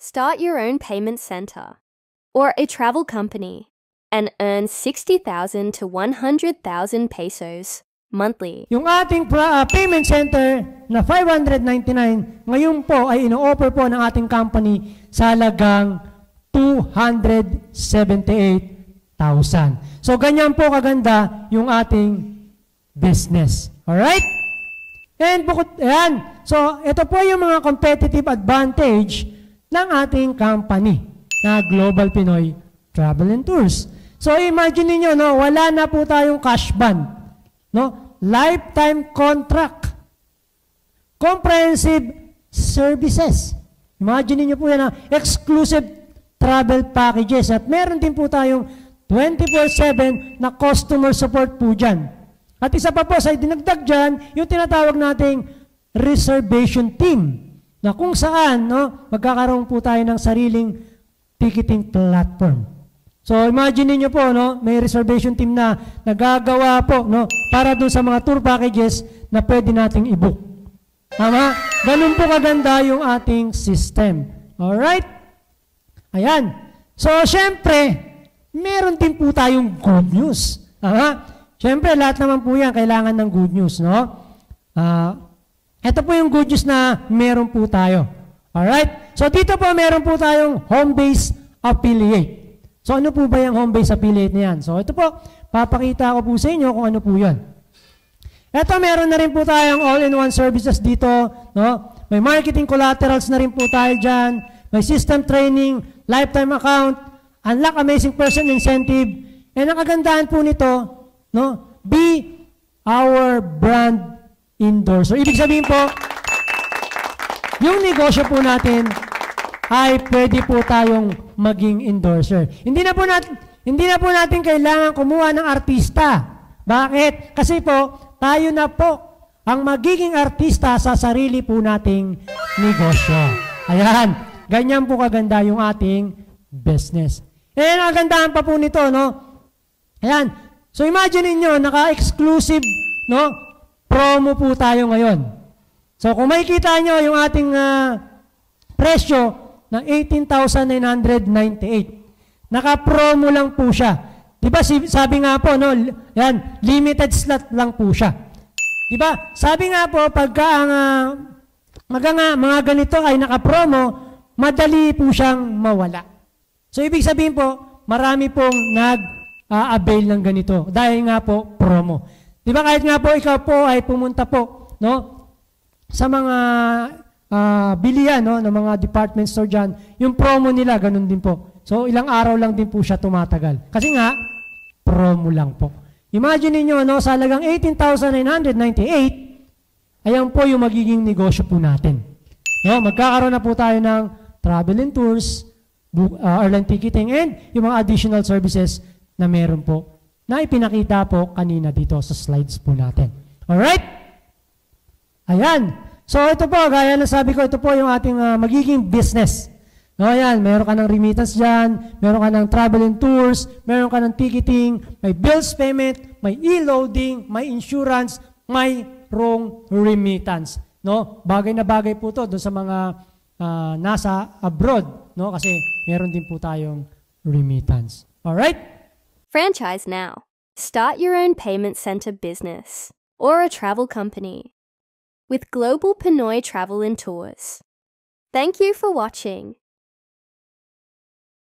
Start your own payment center or a travel company and earn 60,000 to 100,000 pesos monthly. Yung ating payment center na 599, ngayon po ay ino-offer po ng ating company sa halagang 278,000. So, ganyan po kaganda yung ating business. Alright? And ayan. So, ito po yung mga competitive advantage ng ating company na Global Pinoy Travel and Tours. So, imagine niyo no, wala na po tayong cash ban. No? Lifetime contract. Comprehensive services. Imagine niyo po yan na exclusive travel packages. At meron din po tayong 24/7 na customer support po dyan. At isa pa po sa dinagdag dyan, yung tinatawag nating reservation team na kung saan no, magkakaroon po tayo ng sariling ticketing platform. So imagine niyo po, no, may reservation team na nagagawa po no, para dun sa mga tour packages na pwede nating i-book. Tama? Ganun po kaganda yung ating system. Alright? Ayan. So syempre, meron din po tayong good news. Tama? Siyempre, lahat naman po yan, kailangan ng good news, no? Ito po yung good news na meron po tayo. Alright? So, dito po meron po tayong home-based affiliate. So, ano po ba yung home-based affiliate na yan? So, ito po, papakita ko po sa inyo kung ano po yan. Ito, meron na rin po tayong all-in-one services dito, no? May marketing collaterals na rin po tayo dyan. May system training, lifetime account, unlock amazing person incentive. And ang kagandahan po nito, no? Be our brand endorser. Ibig sabihin po, yung negosyo po natin ay pwede po tayong maging endorser. Hindi na po natin kailangan kumuha ng artista. Bakit? Kasi po, tayo na po ang magiging artista sa sarili po nating negosyo. Ayan. Ganyan po kaganda yung ating business. And ang gandahan pa po nito, no? Ayan. So imagine niyo naka-exclusive no, promo po tayo ngayon. So kung makikita niyo yung ating presyo ng 18,998. Naka-promo lang po siya. 'Di ba sabi nga po no, yan, limited slot lang po siya. 'Di ba? Sabi nga po pagka ang mga ganito ay naka-promo, madali po siyang mawala. So ibig sabihin po, marami pong avail ng ganito. Dahil nga po, promo. Di ba kahit nga po, ikaw po ay pumunta po, no? Sa mga bilihan, no? Ng mga department store dyan, yung promo nila, ganun din po. So, ilang araw lang din po siya tumatagal. Kasi nga, promo lang po. Imagine niyo no? Sa halagang 18,998, ayan po yung magiging negosyo po natin. No? Magkakaroon na po tayo ng travel and tours, airline ticketing, and yung mga additional services na meron po, na ipinakita po kanina dito sa slides po natin. Alright? Ayan. So ito po, gaya na sabi ko, ito po yung ating magiging business. No, ayan, meron ka ng remittance dyan, meron ka ng travel and tours, meron ka ng ticketing, may bills payment, may e-loading, may insurance, may wrong remittance. No? Bagay na bagay po to doon sa mga nasa abroad, no? Kasi meron din po tayong remittance. Alright? Franchise now. Start your own payment center business or a travel company with Global Pinoy Travel and Tours. Thank you for watching.